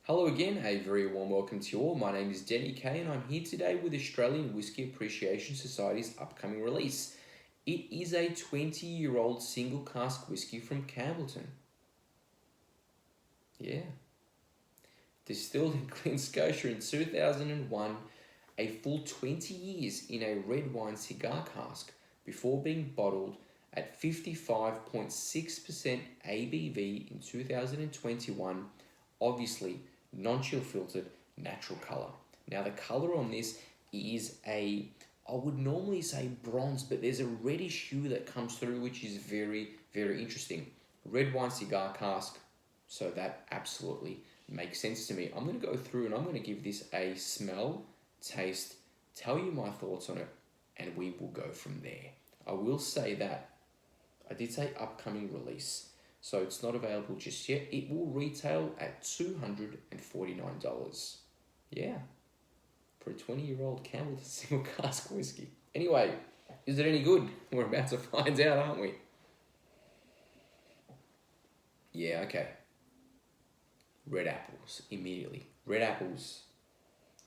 Hello again, a very warm welcome to you all. My name is Deni K and I'm here today with Australian Whisky Appreciation Society's upcoming release. It is a 20-year-old single cask whisky from Campbellton. Yeah. Distilled in Glen Scotia in 2001, a full 20 years in a red wine cigar cask before being bottled at 55.6% ABV in 2021, obviously non-chill filtered natural colour. Now the colour on this is I would normally say bronze, but there's a reddish hue that comes through, which is very, very interesting. Red wine cigar cask, so that absolutely makes sense to me. I'm going to go through and I'm going to give this a smell, taste, tell you my thoughts on it, and we will go from there. I will say that I did say upcoming release, so it's not available just yet. It will retail at $249. Yeah, for a 20-year-old Campbellton single cask whiskey. Anyway, is it any good? We're about to find out, aren't we? Yeah, okay. Red apples, immediately. Red apples,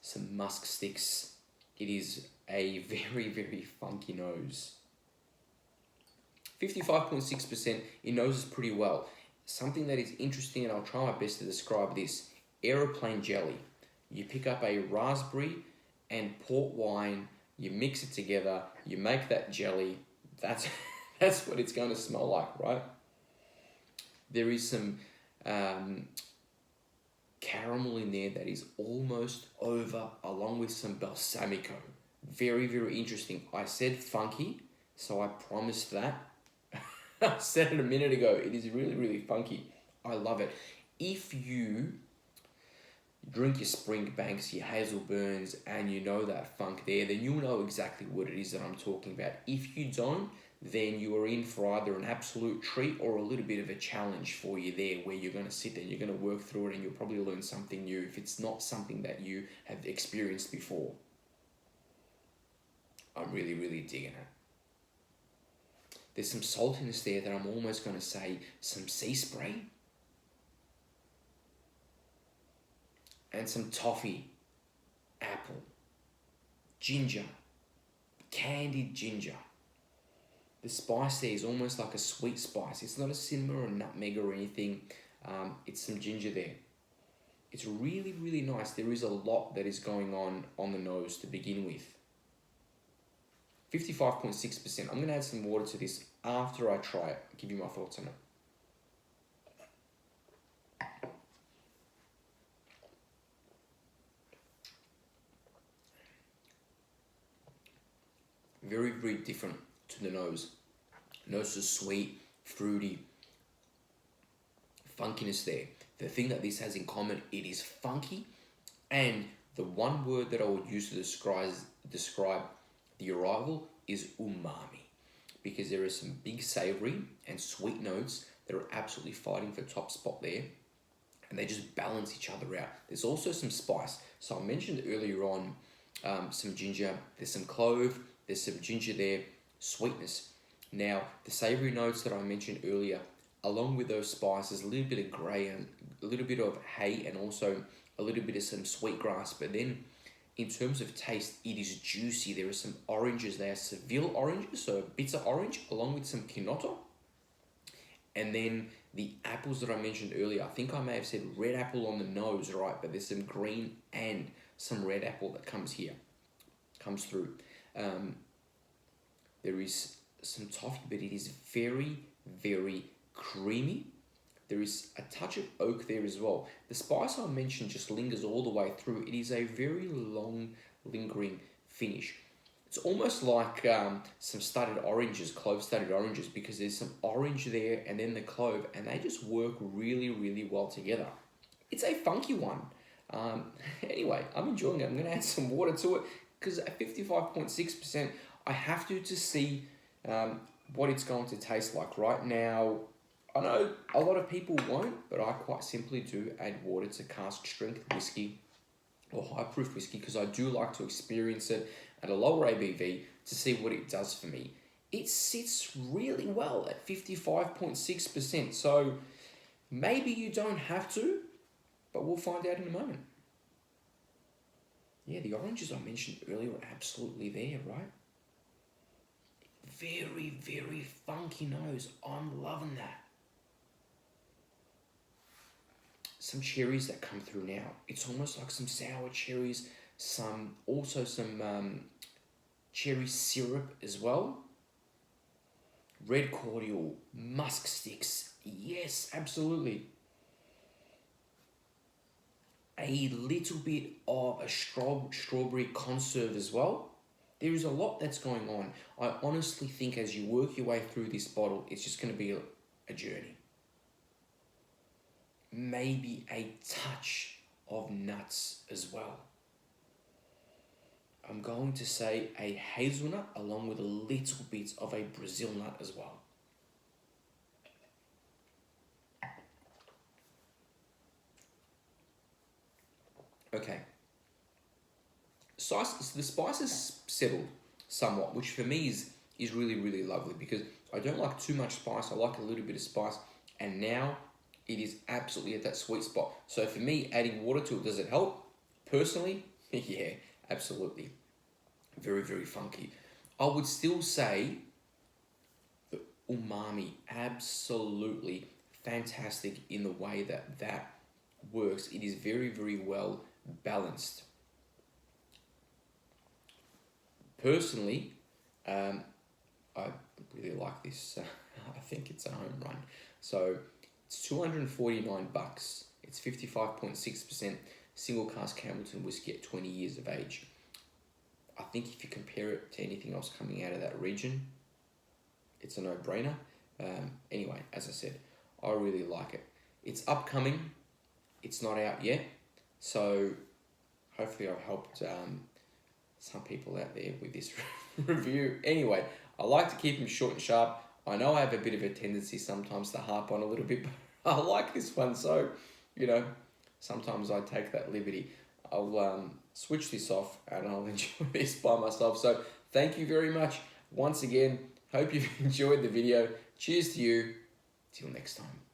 some musk sticks. It is a very, very funky nose. 55.6%, it noses pretty well. Something that is interesting, and I'll try my best to describe this, aeroplane jelly. You pick up a raspberry and port wine, you mix it together, you make that jelly. That's what it's going to smell like, right? There is some caramel in there that is almost over, along with some balsamico. Very, very interesting. I said funky, so I promised that. I said it a minute ago. It is really, really funky. I love it. If you drink your Springbanks, your Hazelburns, and you know that funk there, then you'll know exactly what it is that I'm talking about. If you don't, then you are in for either an absolute treat or a little bit of a challenge for you there, where you're going to sit there, you're going to work through it, and you'll probably learn something new if it's not something that you have experienced before. I'm really, really digging it. There's some saltiness there that I'm almost going to say some sea spray. And some toffee, apple, ginger, candied ginger. The spice there is almost like a sweet spice. It's not a cinnamon or a nutmeg or anything. It's some ginger there. It's really, really nice. There is a lot that is going on the nose to begin with. 55.6%. I'm going to add some water to this after I try it. I'll give you my thoughts on it. Very, very different to the nose. Nose is sweet, fruity, funkiness there. The thing that this has in common, it is funky, and the one word that I would use to describe the arrival is umami, because there are some big savory and sweet notes that are absolutely fighting for top spot there, and they just balance each other out. There's also some spice. So I mentioned earlier on some ginger, there's some clove, there's some ginger there, sweetness. Now, the savory notes that I mentioned earlier, along with those spices, a little bit of grey and a little bit of hay, and also a little bit of some sweet grass. But then in terms of taste, it is juicy. There are some oranges there, Seville oranges, so bitter orange, along with some quinoto. And then the apples that I mentioned earlier, I think I may have said red apple on the nose, right? But there's some green and some red apple that comes through. There is some toffee, but it is very, very creamy. There is a touch of oak there as well. The spice I mentioned just lingers all the way through. It is a very long, lingering finish. It's almost like some studded oranges, clove-studded oranges, because there's some orange there and then the clove, and they just work really, really well together. It's a funky one. Anyway, I'm enjoying it. I'm going to add some water to it, because at 55.6%, I have to see what it's going to taste like. Right now, I know a lot of people won't, but I quite simply do add water to cask strength whiskey or high proof whiskey, because I do like to experience it at a lower ABV to see what it does for me. It sits really well at 55.6%, so maybe you don't have to, but we'll find out in a moment. Yeah, the oranges I mentioned earlier are absolutely there, right? Very, very funky nose. I'm loving that. Some cherries that come through now. It's almost like some sour cherries, some cherry syrup as well. Red cordial, musk sticks. Yes, absolutely. A little bit of a strawberry conserve as well. There is a lot that's going on. I honestly think as you work your way through this bottle, it's just going to be a journey. Maybe a touch of nuts as well. I'm going to say a hazelnut along with a little bit of a Brazil nut as well. Okay. So the spices settled somewhat, which for me is really, really lovely because I don't like too much spice. I like a little bit of spice. And now it is absolutely at that sweet spot. So for me, adding water to it, does it help? Personally, yeah, absolutely. Very, very funky. I would still say the umami, absolutely fantastic in the way that works. It is very, very well balanced. Personally, I really like this. I think it's a home run. So it's $249. It's 55.6% single cask Hamilton whiskey at 20 years of age. I think if you compare it to anything else coming out of that region, it's a no-brainer. Anyway, as I said, I really like it. It's upcoming. It's not out yet. So hopefully I've helped some people out there with this review. Anyway, I like to keep them short and sharp. I know I have a bit of a tendency sometimes to harp on a little bit, but I like this one. So, sometimes I take that liberty. I'll switch this off and I'll enjoy this by myself. So thank you very much once again. Hope you've enjoyed the video. Cheers to you. Till next time.